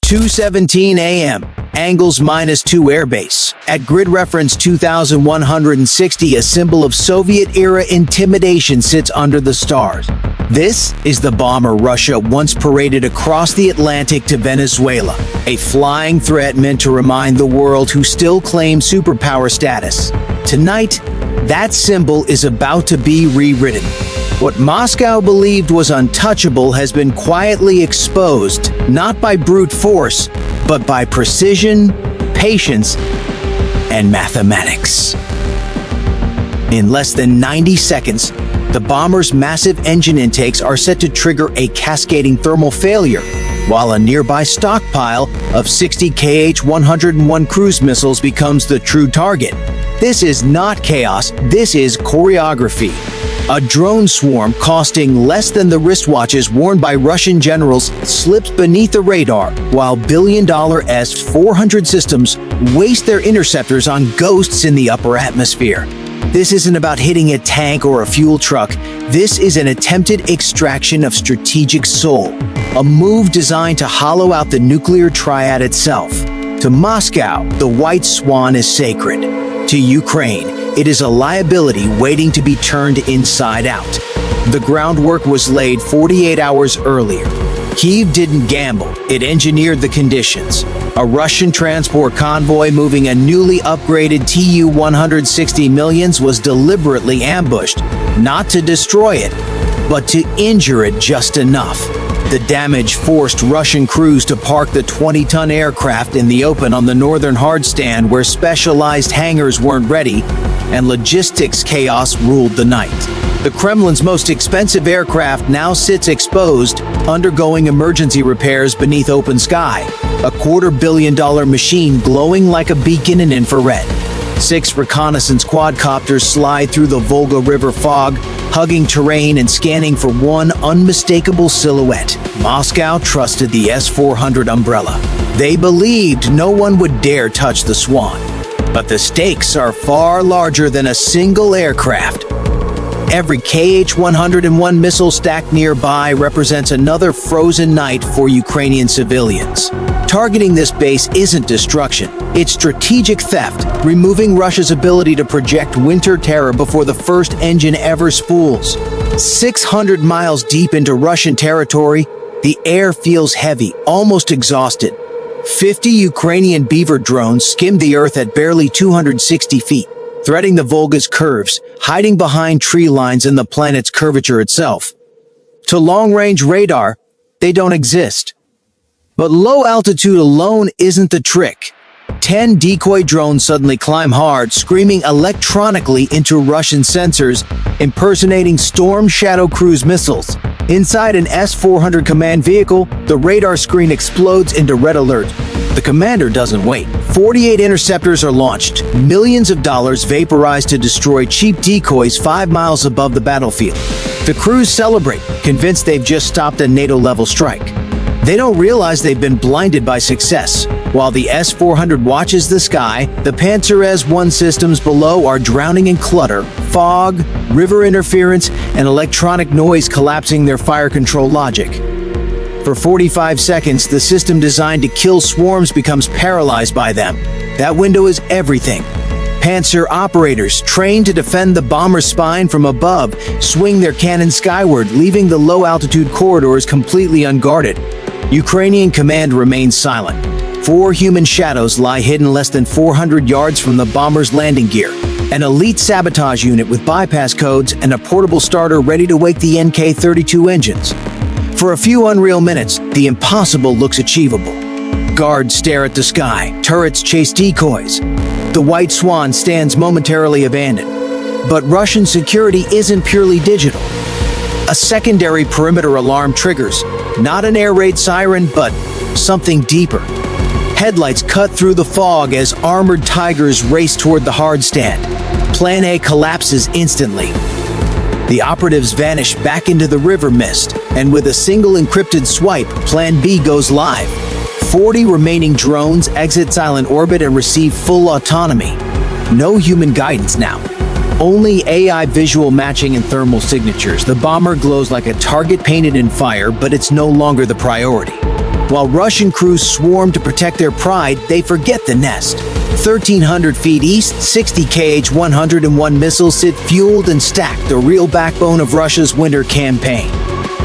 2:17 a.m. Angles -2 airbase. At grid reference 2160, a symbol of Soviet-era intimidation sits under the stars. This is the bomber Russia once paraded across the Atlantic to Venezuela, a flying threat meant to remind the world who still claim superpower status. Tonight, that symbol is about to be rewritten. What Moscow believed was untouchable has been quietly exposed, not by brute force, but by precision, patience, and mathematics. In less than 90 seconds, the bomber's massive engine intakes are set to trigger a cascading thermal failure, while a nearby stockpile of 60 Kh-101 cruise missiles becomes the true target. This is not chaos, this is choreography. A drone swarm costing less than the wristwatches worn by Russian generals slips beneath the radar, while billion-dollar S-400 systems waste their interceptors on ghosts in the upper atmosphere. This isn't about hitting a tank or a fuel truck. This is an attempted extraction of strategic soul, a move designed to hollow out the nuclear triad itself. To Moscow, the White Swan is sacred. To Ukraine, it is a liability waiting to be turned inside out. The groundwork was laid 48 hours earlier. Kyiv didn't gamble, it engineered the conditions. A Russian transport convoy moving a newly upgraded Tu-160 millions was deliberately ambushed, not to destroy it, but to injure it just enough. The damage forced Russian crews to park the 20-ton aircraft in the open on the northern hardstand where specialized hangars weren't ready, and logistics chaos ruled the night. The Kremlin's most expensive aircraft now sits exposed, undergoing emergency repairs beneath open sky, a $250 million machine glowing like a beacon in infrared. 6 reconnaissance quadcopters slide through the Volga River fog, hugging terrain and scanning for one unmistakable silhouette. Moscow trusted the S-400 umbrella. They believed no one would dare touch the Swan. But the stakes are far larger than a single aircraft. Every Kh-101 missile stacked nearby represents another frozen night for Ukrainian civilians. Targeting this base isn't destruction, it's strategic theft, removing Russia's ability to project winter terror before the first engine ever spools. 600 miles deep into Russian territory, the air feels heavy, almost exhausted. 50 Ukrainian Beaver drones skim the earth at barely 260 feet, threading the Volga's curves, hiding behind tree lines and the planet's curvature itself. To long-range radar, they don't exist. But low altitude alone isn't the trick. 10 decoy drones suddenly climb hard, screaming electronically into Russian sensors, impersonating Storm Shadow cruise missiles. Inside an S-400 command vehicle, the radar screen explodes into red alert. The commander doesn't wait. 48 interceptors are launched, millions of dollars vaporized to destroy cheap decoys 5 miles above the battlefield. The crews celebrate, convinced they've just stopped a NATO-level strike. They don't realize they've been blinded by success. While the S-400 watches the sky, the Panzer S-1 systems below are drowning in clutter, fog, river interference, and electronic noise collapsing their fire control logic. For 45 seconds, the system designed to kill swarms becomes paralyzed by them. That window is everything. Panzer operators, trained to defend the bomber's spine from above, swing their cannons skyward, leaving the low-altitude corridors completely unguarded. Ukrainian command remains silent. 4 human shadows lie hidden less than 400 yards from the bomber's landing gear. An elite sabotage unit with bypass codes and a portable starter ready to wake the NK-32 engines. For a few unreal minutes, the impossible looks achievable. Guards stare at the sky, turrets chase decoys. The White Swan stands momentarily abandoned. But Russian security isn't purely digital. A secondary perimeter alarm triggers, not an air raid siren, but something deeper. Headlights cut through the fog as armored tigers race toward the hardstand. Plan A collapses instantly. The operatives vanish back into the river mist, and with a single encrypted swipe, Plan B goes live. 40 remaining drones exit silent orbit and receive full autonomy. No human guidance now. Only AI visual matching and thermal signatures. The bomber glows like a target painted in fire, but it's no longer the priority. While Russian crews swarm to protect their pride, they forget the nest. 1,300 feet east, 60 Kh-101 missiles sit fueled and stacked, the real backbone of Russia's winter campaign.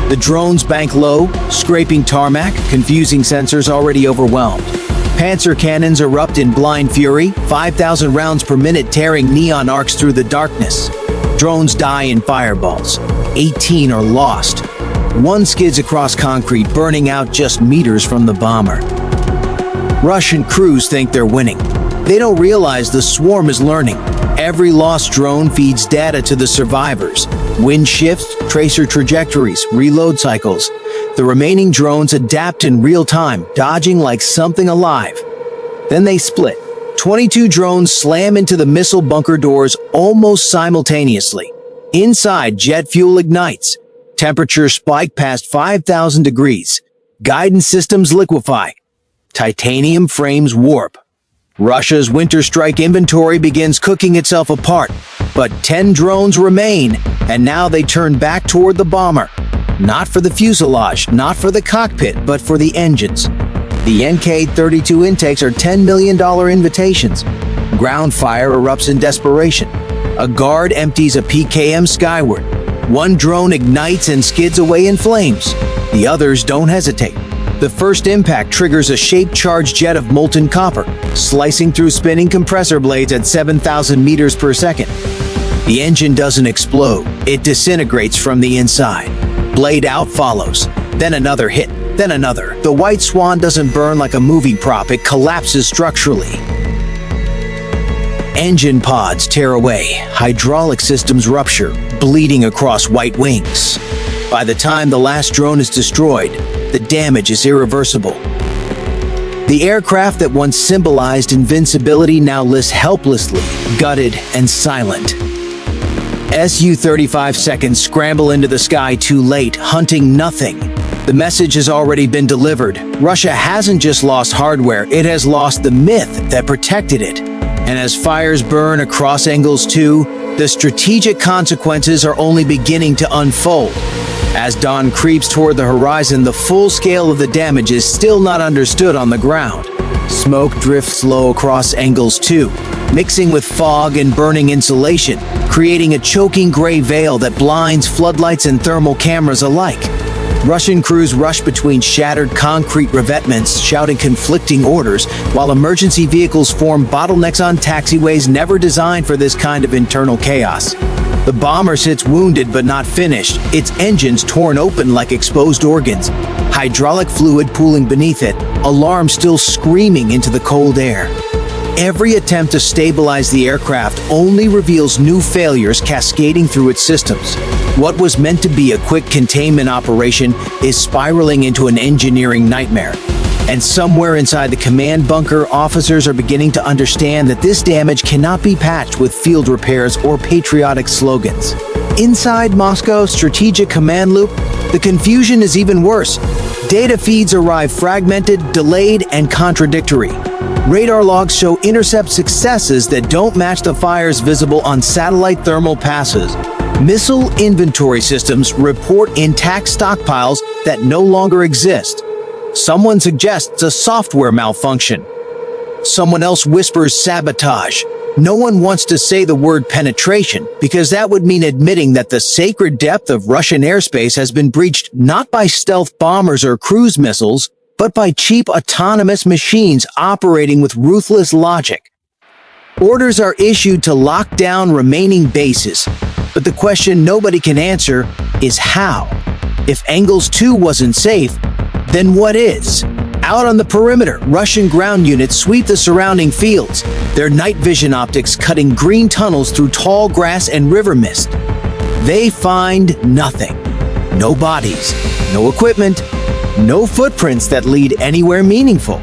The drones bank low, scraping tarmac, confusing sensors already overwhelmed. Panzer cannons erupt in blind fury, 5,000 rounds per minute tearing neon arcs through the darkness. Drones die in fireballs. 18 are lost. One skids across concrete, burning out just meters from the bomber. Russian crews think they're winning. They don't realize the swarm is learning. Every lost drone feeds data to the survivors. Wind shifts, tracer trajectories, reload cycles. The remaining drones adapt in real time, dodging like something alive. Then they split. 22 drones slam into the missile bunker doors almost simultaneously. Inside, jet fuel ignites. Temperatures spike past 5,000 degrees. Guidance systems liquefy. Titanium frames warp. Russia's winter strike inventory begins cooking itself apart, but 10 drones remain, and now they turn back toward the bomber. Not for the fuselage, not for the cockpit, but for the engines. The NK-32 intakes are $10 million invitations. Ground fire erupts in desperation. A guard empties a PKM skyward. One drone ignites and skids away in flames. The others don't hesitate. The first impact triggers a shape-charged jet of molten copper, slicing through spinning compressor blades at 7,000 meters per second. The engine doesn't explode, it disintegrates from the inside. Blade out follows, then another hit, then another. The White Swan doesn't burn like a movie prop, it collapses structurally. Engine pods tear away, hydraulic systems rupture, bleeding across white wings. By the time the last drone is destroyed, the damage is irreversible. The aircraft that once symbolized invincibility now lists helplessly, gutted and silent. Su-35 seconds scramble into the sky too late, hunting nothing. The message has already been delivered. Russia hasn't just lost hardware, it has lost the myth that protected it. And as fires burn across Engels 2, the strategic consequences are only beginning to unfold. As dawn creeps toward the horizon, the full scale of the damage is still not understood on the ground. Smoke drifts low across Engels 2, mixing with fog and burning insulation, creating a choking gray veil that blinds floodlights and thermal cameras alike. Russian crews rush between shattered concrete revetments, shouting conflicting orders, while emergency vehicles form bottlenecks on taxiways never designed for this kind of internal chaos. The bomber sits wounded but not finished, its engines torn open like exposed organs, hydraulic fluid pooling beneath it, alarms still screaming into the cold air. Every attempt to stabilize the aircraft only reveals new failures cascading through its systems. What was meant to be a quick containment operation is spiraling into an engineering nightmare. And somewhere inside the command bunker, officers are beginning to understand that this damage cannot be patched with field repairs or patriotic slogans. Inside Moscow's strategic command loop, the confusion is even worse. Data feeds arrive fragmented, delayed, and contradictory. Radar logs show intercept successes that don't match the fires visible on satellite thermal passes. Missile inventory systems report intact stockpiles that no longer exist. Someone suggests a software malfunction. Someone else whispers sabotage. No one wants to say the word penetration, because that would mean admitting that the sacred depth of Russian airspace has been breached not by stealth bombers or cruise missiles, but by cheap autonomous machines operating with ruthless logic. Orders are issued to lock down remaining bases, but the question nobody can answer is how. If Engels 2 wasn't safe, then what is? Out on the perimeter, Russian ground units sweep the surrounding fields, their night vision optics cutting green tunnels through tall grass and river mist. They find nothing. No bodies, no equipment, no footprints that lead anywhere meaningful.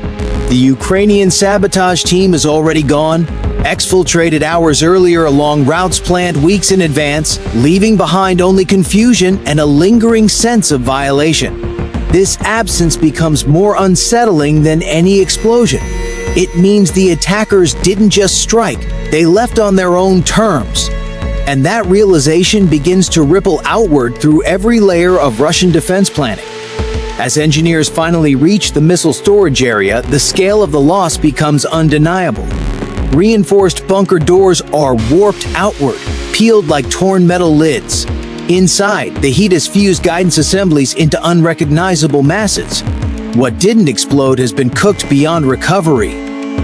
The Ukrainian sabotage team is already gone, exfiltrated hours earlier along routes planned weeks in advance, leaving behind only confusion and a lingering sense of violation. This absence becomes more unsettling than any explosion. It means the attackers didn't just strike, they left on their own terms. And that realization begins to ripple outward through every layer of Russian defense planning. As engineers finally reach the missile storage area, the scale of the loss becomes undeniable. Reinforced bunker doors are warped outward, peeled like torn metal lids. Inside, the heat has fused guidance assemblies into unrecognizable masses. What didn't explode has been cooked beyond recovery.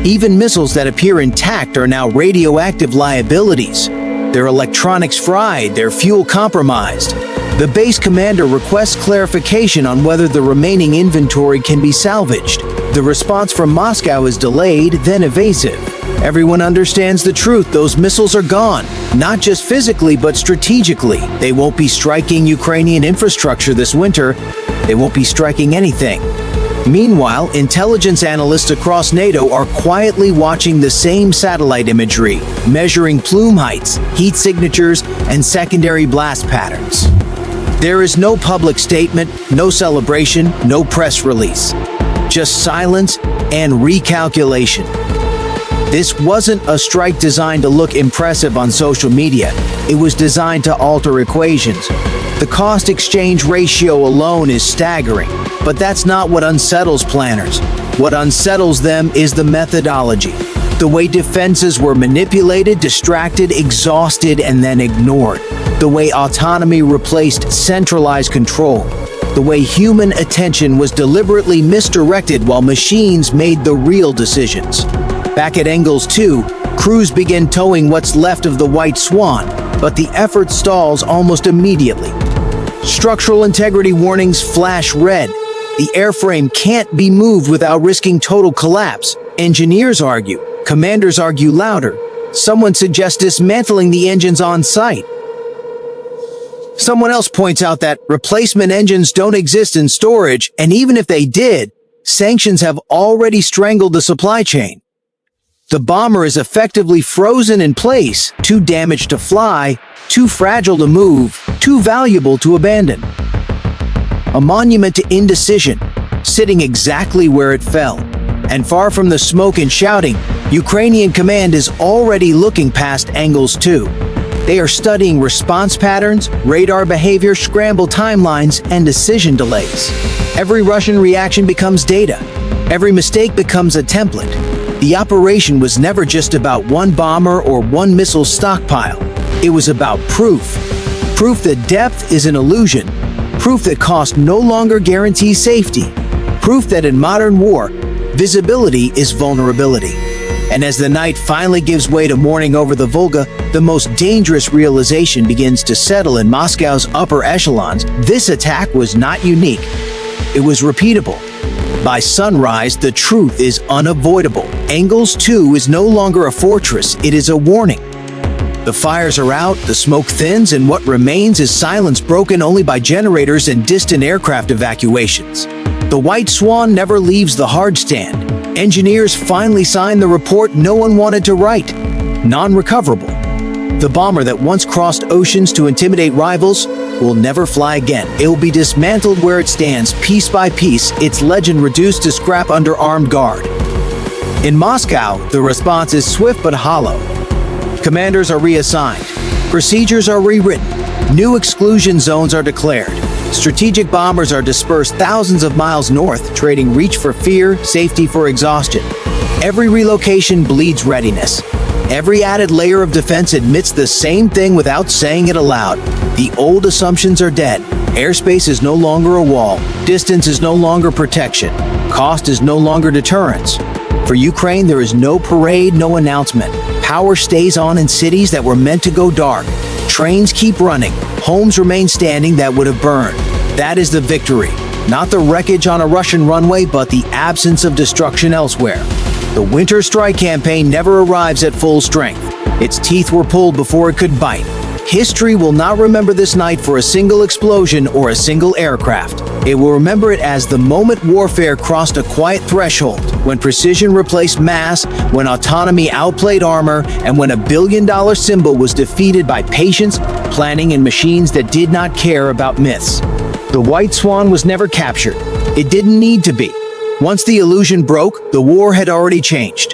Even missiles that appear intact are now radioactive liabilities. Their electronics fried, their fuel compromised. The base commander requests clarification on whether the remaining inventory can be salvaged. The response from Moscow is delayed, then evasive. Everyone understands the truth. Those missiles are gone. Not just physically, but strategically. They won't be striking Ukrainian infrastructure this winter. They won't be striking anything. Meanwhile, intelligence analysts across NATO are quietly watching the same satellite imagery, measuring plume heights, heat signatures, and secondary blast patterns. There is no public statement, no celebration, no press release. Just silence and recalculation. This wasn't a strike designed to look impressive on social media. It was designed to alter equations. The cost-exchange ratio alone is staggering, but that's not what unsettles planners. What unsettles them is the methodology. The way defenses were manipulated, distracted, exhausted, and then ignored. The way autonomy replaced centralized control. The way human attention was deliberately misdirected while machines made the real decisions. Back at Engels 2, crews begin towing what's left of the White Swan, but the effort stalls almost immediately. Structural integrity warnings flash red. The airframe can't be moved without risking total collapse. Engineers argue. Commanders argue louder. Someone suggests dismantling the engines on site. Someone else points out that replacement engines don't exist in storage, and even if they did, sanctions have already strangled the supply chain. The bomber is effectively frozen in place, too damaged to fly, too fragile to move, too valuable to abandon. A monument to indecision, sitting exactly where it fell. And far from the smoke and shouting, Ukrainian command is already looking past Engels 2. They are studying response patterns, radar behavior, scramble timelines, and decision delays. Every Russian reaction becomes data. Every mistake becomes a template. The operation was never just about one bomber or one missile stockpile. It was about proof. Proof that depth is an illusion. Proof that cost no longer guarantees safety. Proof that in modern war, visibility is vulnerability. And as the night finally gives way to morning over the Volga, the most dangerous realization begins to settle in Moscow's upper echelons. This attack was not unique. It was repeatable. By sunrise, the truth is unavoidable. Engels 2 is no longer a fortress, it is a warning. The fires are out, the smoke thins, and what remains is silence broken only by generators and distant aircraft evacuations. The White Swan never leaves the hard stand. Engineers finally sign the report no one wanted to write. Non-recoverable. The bomber that once crossed oceans to intimidate rivals will never fly again. It will be dismantled where it stands, piece by piece, its legend reduced to scrap under armed guard. In Moscow, the response is swift but hollow. Commanders are reassigned. Procedures are rewritten. New exclusion zones are declared. Strategic bombers are dispersed thousands of miles north, trading reach for fear, safety for exhaustion. Every relocation bleeds readiness. Every added layer of defense admits the same thing without saying it aloud. The old assumptions are dead. Airspace is no longer a wall. Distance is no longer protection. Cost is no longer deterrence. For Ukraine, there is no parade, no announcement. Power stays on in cities that were meant to go dark. Trains keep running. Homes remain standing that would have burned. That is the victory. Not the wreckage on a Russian runway, but the absence of destruction elsewhere. The winter strike campaign never arrives at full strength. Its teeth were pulled before it could bite. History will not remember this night for a single explosion or a single aircraft. It will remember it as the moment warfare crossed a quiet threshold, when precision replaced mass, when autonomy outplayed armor, and when $1 billion symbol was defeated by patience, planning, and machines that did not care about myths. The White Swan was never captured. It didn't need to be. Once the illusion broke, the war had already changed.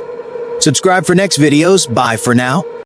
Subscribe for next videos. Bye for now.